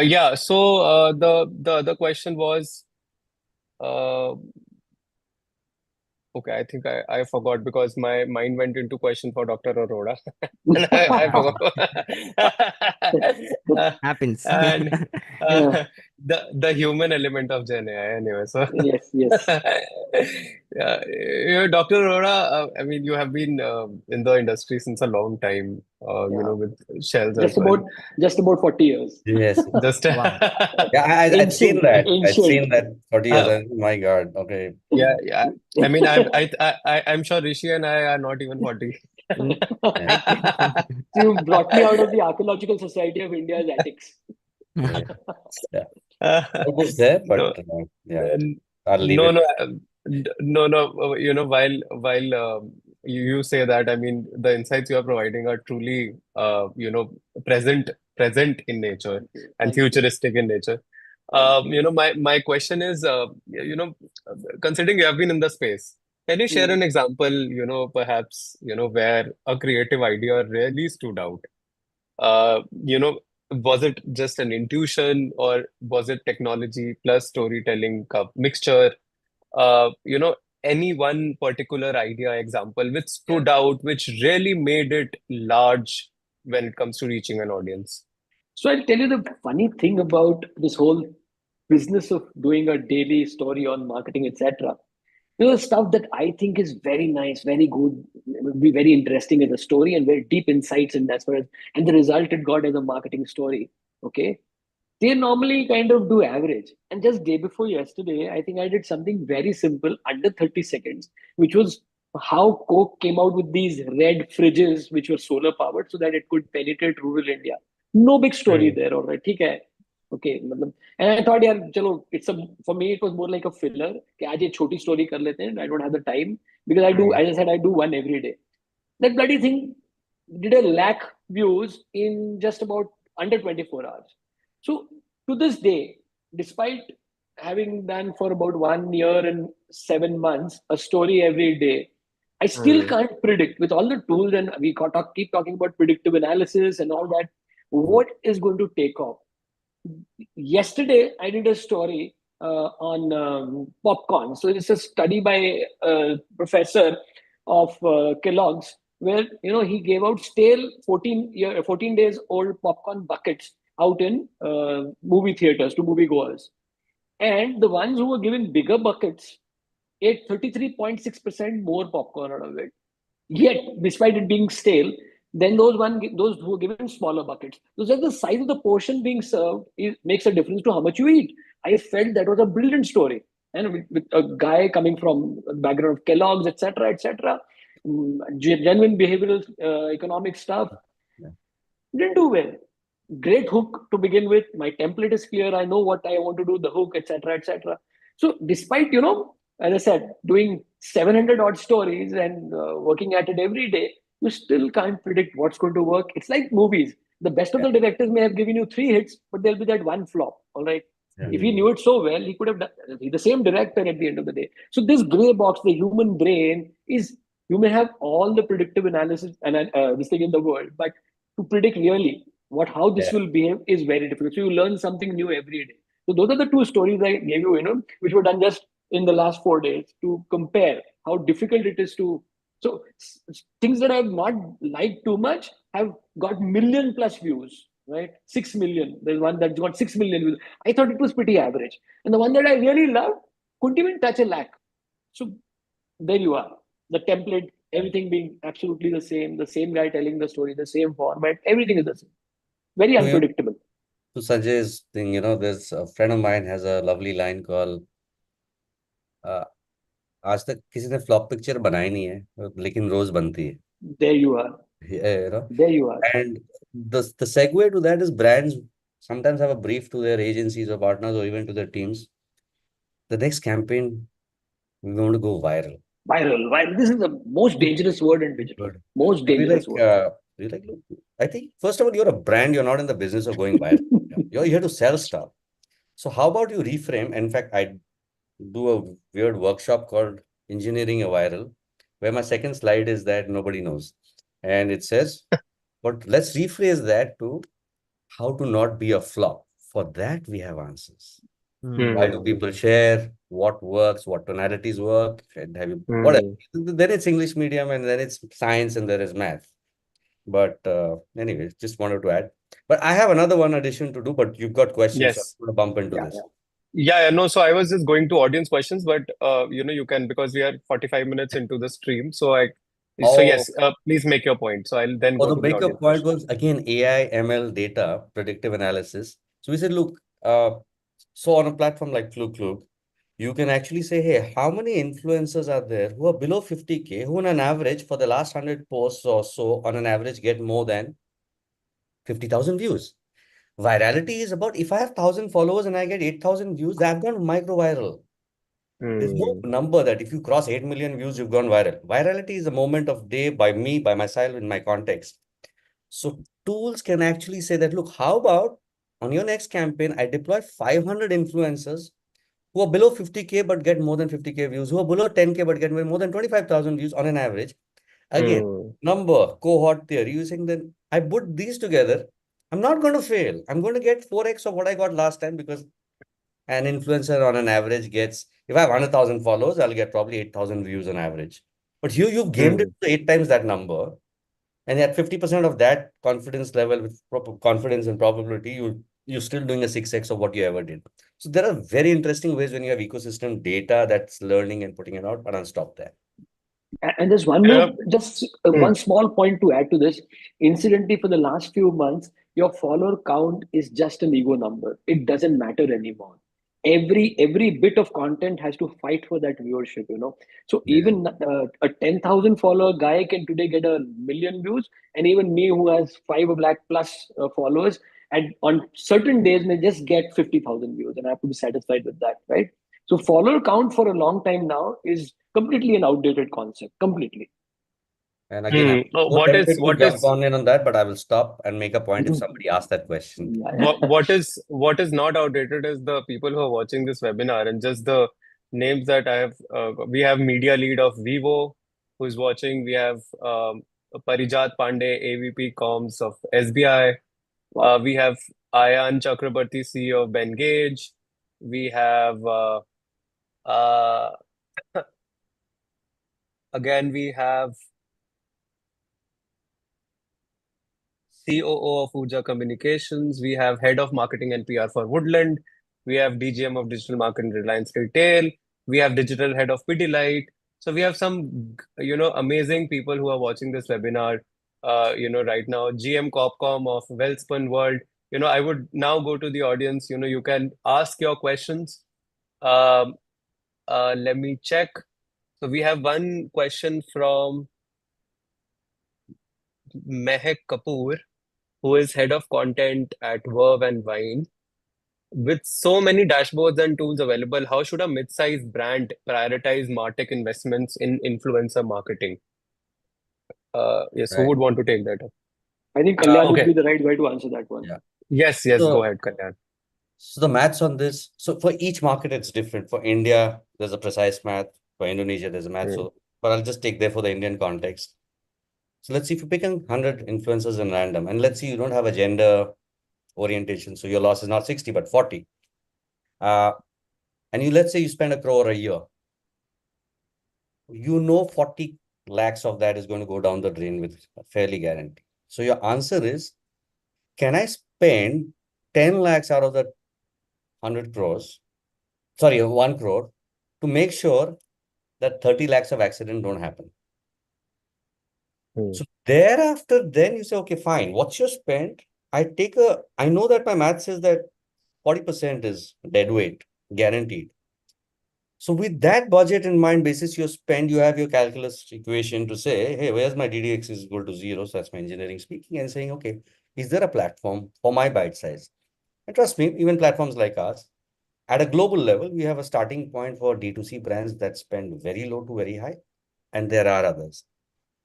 Yeah. So the other question was, uh, okay, I think I forgot because my mind went into question for Dr. Arora, and I forgot. Uh, Happens. and Yeah. the human element of Gen AI anyway. So Yes, yes. yeah, Dr. Arora, I mean, you have been in the industry since a long time, Yeah. with Shells as Just well. about just about 40 years. Yes. Just Wow. Yeah, I'd seen Ancient, that. I'd seen ancient. that 40 years. uh, My God. Okay. yeah, yeah. I mean, I'm sure Rishi and I are not even 40. Mm, Yeah. I You brought me out of the Archaeological Society of India's attics. Yeah. Yeah. Uh, Almost there, but no, yeah, n- I'll leave no, it. no, no, no. While you say that, I mean, the insights you are providing are truly, present, present in nature Thank you. and Thank you. futuristic in nature. Thank you. My question is, considering you have been in the space, can you share Mm. an example, perhaps, where a creative idea really stood out? Uh, you know, was it just an intuition, or was it technology plus storytelling mixture? Uh, you know, any one particular idea example which stood out, which really made it large when it comes to reaching an audience? So I'll tell you the funny thing about this whole business of doing a daily story on marketing, etc. Stuff that I think is very nice, very good, would be very interesting as a story and very deep insights in that far as, and the result it got as a marketing story. Okay. They normally kind of do average. And just day before yesterday, I think I did something very simple under 30 seconds, which was how Coke came out with these red fridges, which were solar powered so that it could penetrate rural India. No big story Mm. there, all right. ठीक है. Okay. And I thought, yeah, chalo, for me, it was more like a filler. कि आज ये छोटी story कर लेते हैं. I don't have the time because as I said, I do one every day. That bloody thing did a lakh views in just about under 24 hours. So to this day, despite having done for about 1 year and 7 months a story every day, I still Mm. can't predict with all the tools, and keep talking about predictive analysis and all that, what is going to take off. Yesterday, I did a story on popcorn. So it's a study by a professor of Kellogg's, where he gave out stale 14 days old popcorn buckets out in movie theaters to moviegoers, and the ones who were given bigger buckets ate 33.6% more popcorn out of it. Yet, despite it being stale, then those who are given smaller buckets, those are the size of the portion being served makes a difference to how much you eat. I felt that was a brilliant story, and with a guy coming from a background of Kellogg's, etc., etc., genuine behavioral economic stuff. Yeah. Didn't do well. Great hook to begin with. My template is clear. I know what I want to do, the hook, etc., etc. So, despite as I said, doing 700 odd stories and working at it every day, you still can't predict what's going to work. It's like movies. The best of Yeah. the directors may have given you 3 hits, but there'll be that one flop. All right. Yeah. If he knew it so well, he could have done. He's the same director at the end of the day. So this gray box, the human brain, is You may have all the predictive analysis and this thing in the world, but to predict really how this Yeah. will behave is very difficult. So you learn something new every day. So those are the two stories I gave you, which were done just in the last 4 days to compare how difficult it is to. So things that I've not liked too much have got million plus views, right? 6 million. There's one that's got 6 million views. I thought it was pretty average, and the one that I really loved couldn't even touch a lakh. So there you are. The template, everything being absolutely the same guy telling the story, the same format, everything is the same. Very So, unpredictable. to Sanjay's thing, there's a friend of mine has a lovely line called uh, आज तक किसी ने flop picture बनाई नहीं है लेकिन रोज बनती है. There you are. Yeah, There you are. and the segue to that is brands sometimes have a brief to their agencies or partners or even to their teams. The next campaign, we want to go viral. Viral. Viral. This is the most dangerous word in digital. Good. Most So dangerous word. look, I think first of all, you're a brand, you're not in the business of going viral. You're here to sell stuff. So how about you reframe? In fact, I do a weird workshop called Engineering a Viral, where my second slide is that nobody knows. And it says, but let's rephrase that to how to not be a flop. For that, we have answers. Why do people share? What works? What tonalities work? And have you whatever? Then it's English medium, and then it's science, and there is math. But anyway, just wanted to add. But I have another one addition to do. But you've got questions, so Yes. I'm going to bump into Yeah, this. Yeah, no, so I was just going to audience questions, but you can, because we are 45 minutes into the stream. So Oh, yes, please make your point. So I'll then go the to the bigger audience point questions. was again AI, ML data, predictive analysis. So we said, look, so on a platform like Kluk, you can actually say, hey, how many influencers are there who are below 50K, who on an average for the last 100 posts or so, on an average, get more than 50,000 views. Virality is about if I have 1,000 followers and I get 8,000 views, I've gone micro viral. There's no number that if you cross 8 million views, you've gone viral. Virality is a moment of day by me, by myself, in my context. So tools can actually say that, look, how about on your next campaign, I deploy 500 influencers who are below 50K but get more than 50K views, who are below 10K but get more than 25,000 views on an average. Again, number, cohort theory, using then I put these together. I'm not going to fail. I'm going to get 4x of what I got last time because an influencer on an average gets, if I have 100,000 followers, I'll get probably 8,000 views on average. But here you've gamed it to 8 times that number. And at 50% of that confidence level with proper confidence and probability, you're still doing a 6x of what you ever did. So there are very interesting ways when you have ecosystem data that's learning and putting it out, but I'll stop there. And there's one more, just one small point to add to this. Incidentally, for the last few months, your follower count is just an ego number. It doesn't matter anymore. Every bit of content has to fight for that viewership. So even a 10,000 follower guy can today get 1 million views, and even me who has 5 lakh plus followers, and on certain days may just get 50,000 views, and I have to be satisfied with that, right? So follower count for a long time now is completely an outdated concept. Completely. And again, I'm so What tempted is to what jump is on in on that, but I will stop and make a point if somebody asks that question. what is not outdated is the people who are watching this webinar and just the names that I have. We have media lead of Vivo who's watching. We have Parijat Pandey, AVP Comms of SBI. Wow. We have Ayan Chakrabarti, CEO of Bengage. We have uh, again we have COO of Urja Communications. We have Head of Marketing and PR for Woodland. We have DGM of Digital Marketing Reliance Retail. We have Digital Head of Pidilite. So we have some, amazing people who are watching this webinar, right now. GM Corpcom of Wellspun World. I would now go to the audience. You can ask your questions. Let me check. So we have one question from Mehak Kapoor, who is head of content at Verve and Vine. With so many dashboards and tools available, how should a mid-sized brand prioritize MarTech investments in influencer marketing? Yes, who Right. would want to take that up? I think Kalyan would Okay. be the right guy to answer that one. Yeah. Yes, So- go ahead, Kalyan. So the maths on this, so for each market, it's different. For India, there's a precise math. For Indonesia, there's a math. So but I'll just take there for the Indian context. So let's see if you pick 100 influencers in random, and let's see you don't have a gender orientation, so your loss is not 60 but 40. And let's say you spend 1 crore a year. 40 lakhs of that is going to go down the drain with fairly guarantee. So your answer is, can I spend 10 lakhs out of the 100 crores, sorry, 1 crore, to make sure that 30 lakhs of accident don't happen? So thereafter, then you say, okay, fine, what's your spend? I know that my math says that 40% is dead weight, guaranteed. So with that budget in mind, basis your spend, you have your calculus equation to say, hey, where's my DDX is equal to 0? So that's my engineering speaking, and saying, okay, is there a platform for my bite size? And trust me, even platforms like us, at a global level, we have a starting point for D2C brands that spend very low to very high, and there are others.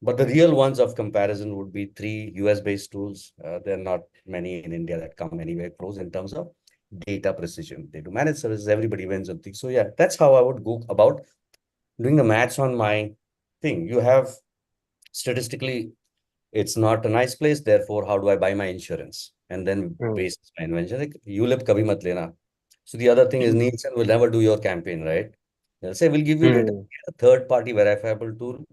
But the real ones of comparison would be 3 US-based tools. There are not many in India that come anywhere close in terms of data precision. They do managed services, everybody wins on things. So yeah, that's how I would go about doing the maths on my thing. You have statistically, it's not a nice place. Therefore, how do I buy my insurance? And then based on my invention, like, ULIP kabhi mat lena. So the other thing is Nielsen will never do your campaign, right? They'll say, we'll give you data, a third-party verifiable tool.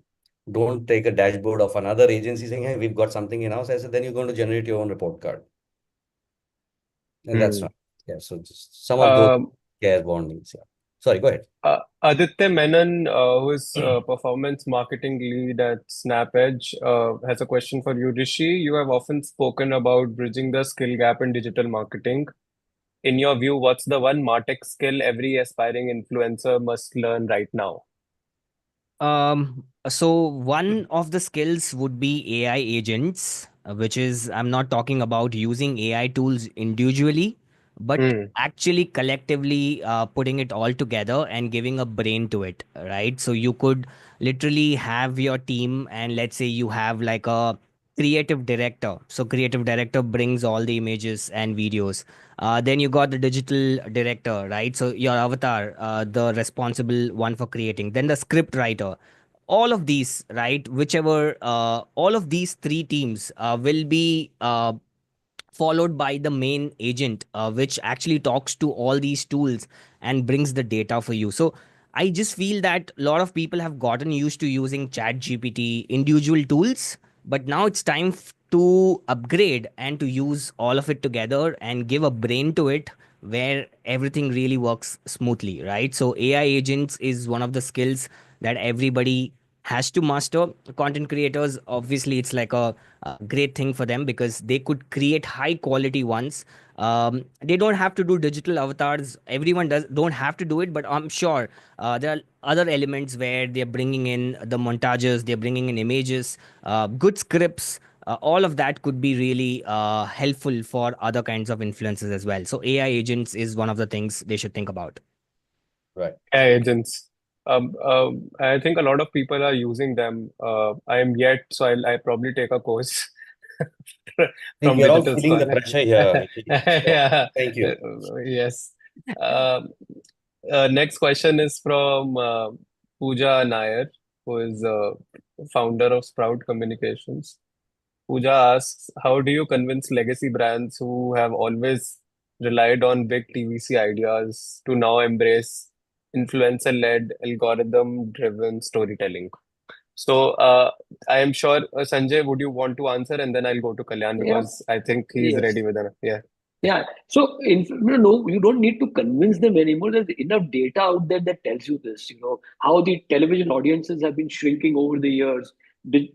Don't take a dashboard of another agency saying, hey, we've got something in-house. I said, then you're going to generate your own report card. And that's not. Yeah, so just some of those care warnings. Yeah. Sorry, go ahead. Aditya Menon, who is performance marketing lead at SnapEdge, has a question for you. Rishi, you have often spoken about bridging the skill gap in digital marketing. In your view, what's the one MarTech skill every aspiring influencer must learn right now? So one of the skills would be AI agents, which is, I'm not talking about using AI tools individually, but actually collectively putting it all together and giving a brain to it, right? So you could literally have your team, and let's say you have like a creative director. So creative director brings all the images and videos. Then you got the digital director, right? So your avatar, the responsible one for creating. Then the script writer. All of these, right? Whichever, all of these three teams will be followed by the main agent, which actually talks to all these tools and brings the data for you. So I just feel that a lot of people have gotten used to using Chat GPT individual tools, but now it's time to upgrade and to use all of it together and give a brain to it where everything really works smoothly, right? So AI agents is one of the skills that everybody has to master. Content creators, obviously, it's like a great thing for them because they could create high quality ones. They don't have to do digital avatars. Everyone don't have to do it, but I'm sure there are other elements where they're bringing in the montages, they're bringing in images, good scripts. All of that could be really helpful for other kinds of influences as well. So AI agents is one of the things they should think about. Right. AI agents. I think a lot of people are using them. I am yet, so I probably take a course think from we are all Digital feeling the Squad. pressure here. So, Yeah. thank you. Yes. Um, Next question is from Pooja Nair, who is founder of Sprout Communications. Pooja asks, how do you convince legacy brands who have always relied on big TVC ideas to now embrace influencer-led, algorithm-driven storytelling? So I am sure, Sanjay, would you want to answer? And then I'll go to Kalyan Yeah. because I think he's Yes. ready with it. Yeah. Yeah. So, no, you don't need to convince them anymore. There's enough data out there that tells you this, how the television audiences have been shrinking over the years. Did-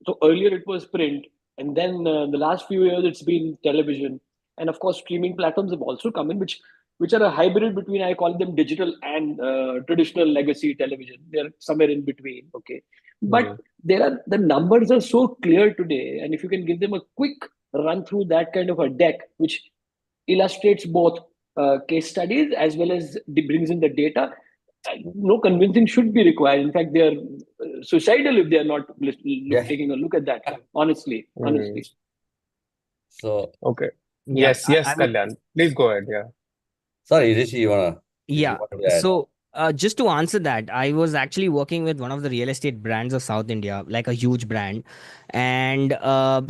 So earlier it was print, and then the last few years it's been television. And of course, streaming platforms have also come in, which are a hybrid between, I call them digital and traditional legacy television. They're somewhere in between. Okay. But the numbers are so clear today. And if you can give them a quick run through that kind of a deck, which illustrates both case studies as well as brings in the data. No convincing should be required. In fact, they are suicidal if they are not Yeah. taking a look at that. Honestly. So, Okay. Yeah, Yes, I would. Kalyan. Please go ahead. Yeah. sorry, Rishi, did you Yeah. want to add? So Just to answer that, I was actually working with one of the real estate brands of South India, like a huge brand. And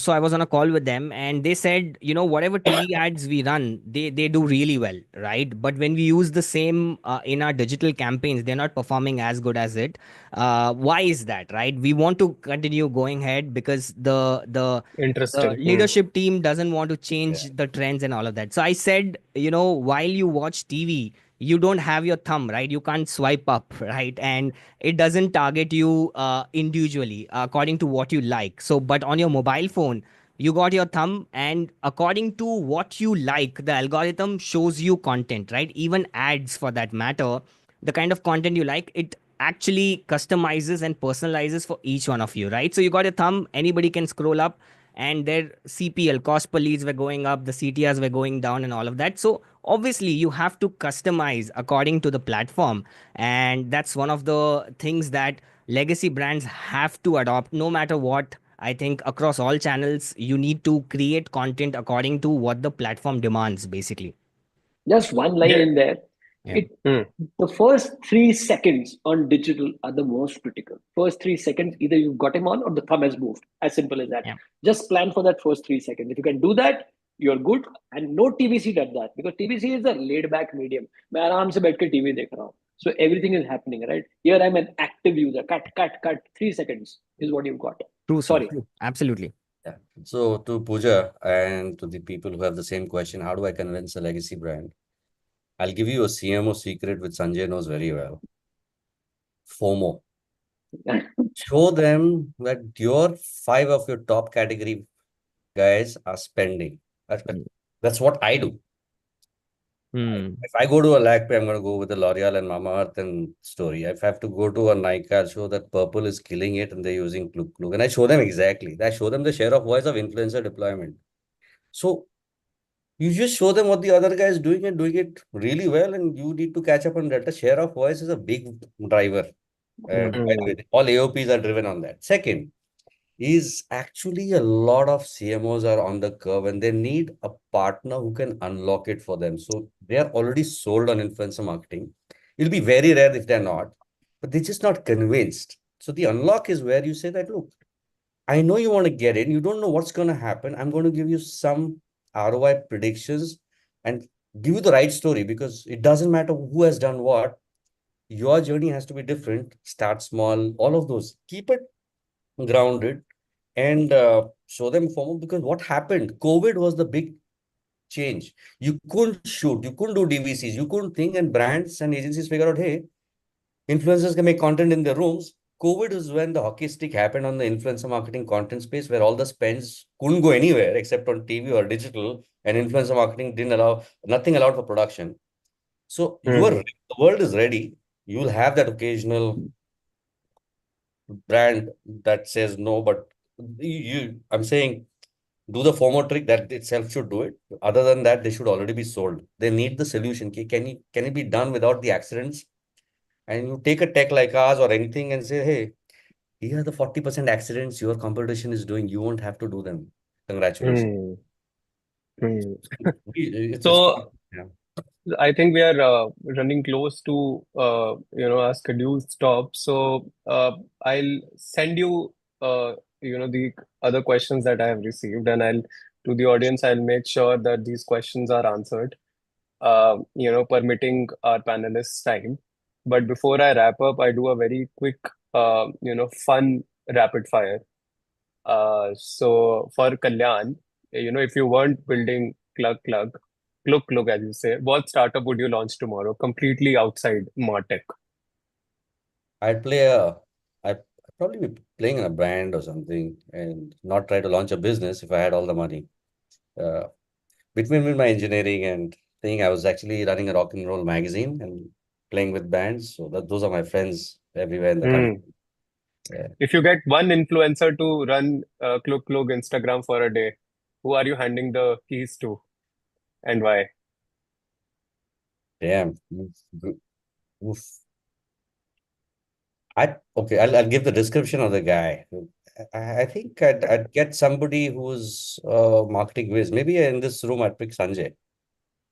so I was on a call with them, and they said, whatever TV ads we run, they do really well, right? But when we use the same in our digital campaigns, they're not performing as good as it. Why is that, right? We want to continue going ahead because the Interesting. leadership team doesn't want to Yeah. change the trends and all of that. So I said, while you watch TV, you don't have your thumb, right? You can't swipe up, right? And it doesn't target you individually according to what you like. So but on your mobile phone, you got your thumb, and according to what you like, the algorithm shows you content, right? Even ads, for that matter, the kind of content you like, it actually customizes and personalizes for each one of you, right? So you got a thumb, anybody can scroll up, and their CPL, cost per leads, were going up, the CTRs were going down, and all of that. So obviously you have to customize according to the platform, and that's one of the things that legacy brands have to adopt. No matter what, I think across all channels you need to create content according to what the platform demands, basically. Just one line Yeah. in there. Yeah. It Hmm. The first 3 seconds on digital are the most critical. First 3 seconds, either you've got him on or the thumb has moved. As simple as that. Yeah. Just plan for that first 3 seconds. If you can do that, you're good. And no TVC does that, because TVC is a laid back medium. मैं आराम से बैठ के TV देख रहा हूँ. So everything is happening, right? Here I'm an active user. Cut, cut, cut. 3 seconds is what you've got. True, sir. Sorry. True. Absolutely. Yeah. So to Pooja and to the people who have the same question, how do I convince a legacy brand? I'll give you a CMO secret which Sanjay knows very well. FOMO. Show them that your 5 of your top category guys are spending. Mm. That's what I do. Hmm. If I go to a LACPE, I'm going to go with the L'Oreal and Mamaearth and story. If I have to go to a Nike, I'll show that purple is killing it and they're using Kluk Kluk. And I show them exactly. I show them the share of voice of influencer deployment. So you just show them what the other guy is doing and doing it really well, and you need to catch up on that. The share of voice is a big driver. And by the Hmm. way, all AOPs are driven on that. Second, is actually a lot of CMOs are on the curve and they need a partner who can unlock it for them. So they are already sold on influencer marketing. It'll be very rare if they're not, but they're just not convinced. So the unlock is where you say that, look, I know you want to get in, you don't know what's going to happen. I'm going to give you some ROI predictions and give you the right story, because it doesn't matter who has done what. Your journey has to be different. Start small, all of those. Keep it grounded and show them formal, because what happened, COVID was the big change. You couldn't shoot, you couldn't do DVCs, you couldn't think, and brands and agencies figure out, hey, influencers can make content in their rooms. COVID is when the hockey stick happened on the influencer marketing content space, where all the spends couldn't go anywhere except on TV or digital, and influencer marketing didn't allow, nothing allowed for production. So Hmm. the world is ready. You'll have that occasional brand that says no, but I'm saying, do the FOMO trick, that itself should do it. Other than that, they should already be sold. They need the solution. Can it be done without the accidents? And you take a tech like ours or anything and say, hey, here are the 40% accidents your competition is doing. You won't have to do them. Congratulations. Hmm. Hmm. It's So fun. Yeah. I think we are running close to our scheduled stop. So I'll send you the other questions that I have received, and I'll to the audience. I'll make sure that these questions are answered. Permitting our panelists time. But before I wrap up, I do a very quick fun rapid fire. So for Kalyan, if you weren't building Kluk, as you say, what startup would you launch tomorrow, completely outside MarTech? I'd play a, I'd probably be playing in a band or something and not try to launch a business if I had all the money. Uh, between my engineering and thing, I was actually running a rock and roll magazine and playing with bands. So those are my friends everywhere in the country. Hmm. Yeah. If you get one influencer to run Kluk Instagram for a day, who are you handing the keys to and why? Damn. Oof. I'll give the description of the guy. I think I'd get somebody who's marketing whiz. Maybe in this room I'd pick Sanjay.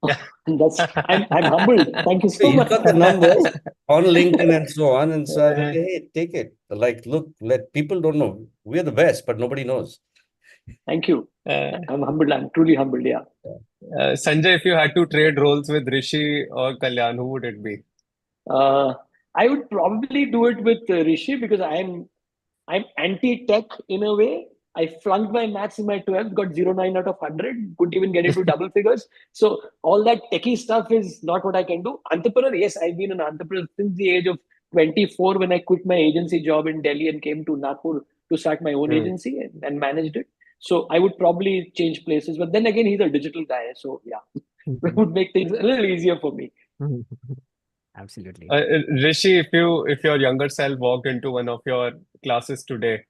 I'm humbled. Thank you so He's much. got the numbers on LinkedIn and so on. And so I was like, hey, take it. Like, look, let people don't know. We're the best, but nobody knows. Thank you. Uh, I'm humbled. I'm truly humbled. Yeah. Sanjay, if you had to trade roles with Rishi or Kalyan, who would it be? Uh, I would probably do it with Rishi because I'm anti-tech in a way. I flunked my maths in my 12th, got 0.9 out of 100, couldn't even get into double figures. So all that techie stuff is not what I can do. Entrepreneur, yes, I've been an entrepreneur since the age of 24 when I quit my agency job in Delhi and came to Nagpur to start my own Hmm. agency and managed it. So I would probably change places. But then again, he's a digital guy. So yeah, it would make things a little easier for me. Absolutely. Rishi, if your younger self walked into one of your classes today,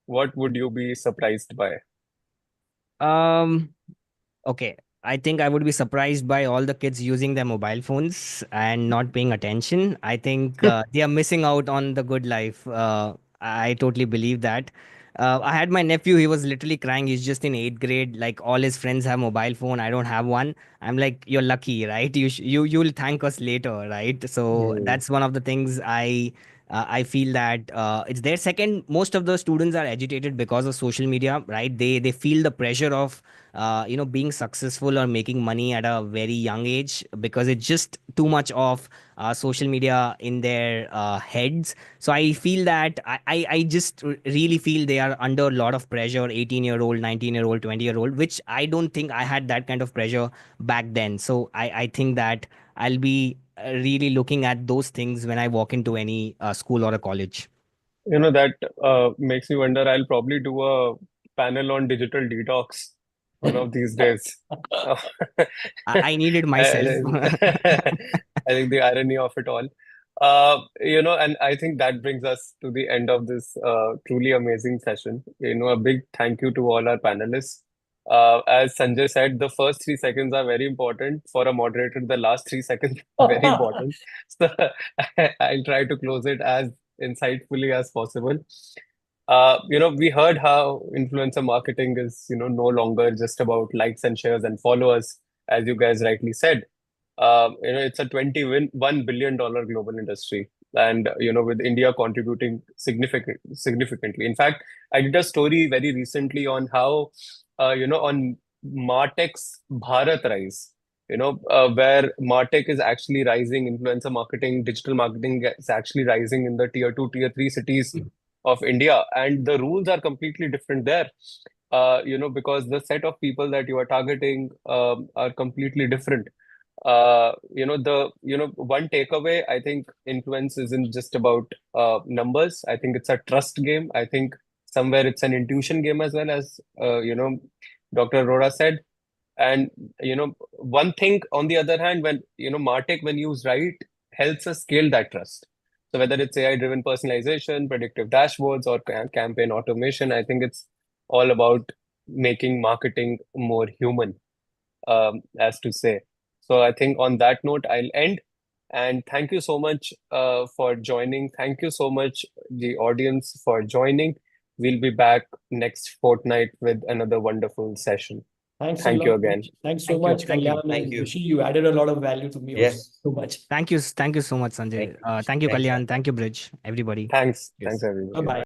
what would you be surprised by? Um, Okay, I think I would be surprised by all the kids using their mobile phones and not paying attention. I think they are missing out on the good life. I totally believe that. I had my nephew, he was literally crying. He's just in eighth grade. Like all his friends have mobile phone. I don't have one. I'm like, you're lucky, right? You'll thank us later, right? So Hmm. that's one of the things I feel that it's their second. Most of the students are agitated because of social media, right? They feel the pressure of being successful or making money at a very young age because it's just too much of social media in their heads. So I feel that I just really feel they are under a lot of pressure, 18-year-old, 19-year-old, 20-year-old, which I don't think I had that kind of pressure back then. So I think that I'll be really looking at those things when I walk into any school or a college. That makes me wonder. I'll probably do a panel on digital detox one of these days. Uh, I needed myself. I I think the irony of it all. And I think that brings us to the end of this truly amazing session. A big thank you to all our panelists. As Sanjay said, the first 3 seconds are very important. For a moderator, the last 3 seconds are very important. So I'll try to close it as insightfully as possible. We heard how influencer marketing is, no longer just about likes and shares and followers, as you guys rightly said. It's a $21 billion global industry, and with India contributing significantly. In fact, I did a story very recently on how, on MarTech's Bharat Rise. Where MarTech is actually rising, influencer marketing, digital marketing is actually rising in the tier two, tier three cities of India, and the rules are completely different there. Because the set of people that you are targeting are completely different. The one takeaway, I think influence isn't just about numbers. I think it's a trust game. I think somewhere it's an intuition game as well, as Dr. Arora said. And one thing on the other hand, when MarTech, when used right, helps us scale that trust. So whether it's AI-driven personalization, predictive dashboards, or campaign automation, I think it's all about making marketing more human, as to say. So I think on that note, I'll end. And thank you so much for joining. Thank you so much, the audience, for joining. We'll be back next fortnight with another wonderful session. Thanks a Thank you lot. again. Thanks so Thank you. much, Thank you. Kalyan Thank and you. Rishi. You added a lot of value to me also. Yes. So much. Thank you so much, Sanjay. Thank you. Thank you, Thank you. Kalyan. Thank you, Bridge. Everybody. Thanks. Yes. Thanks, everybody. Bye bye.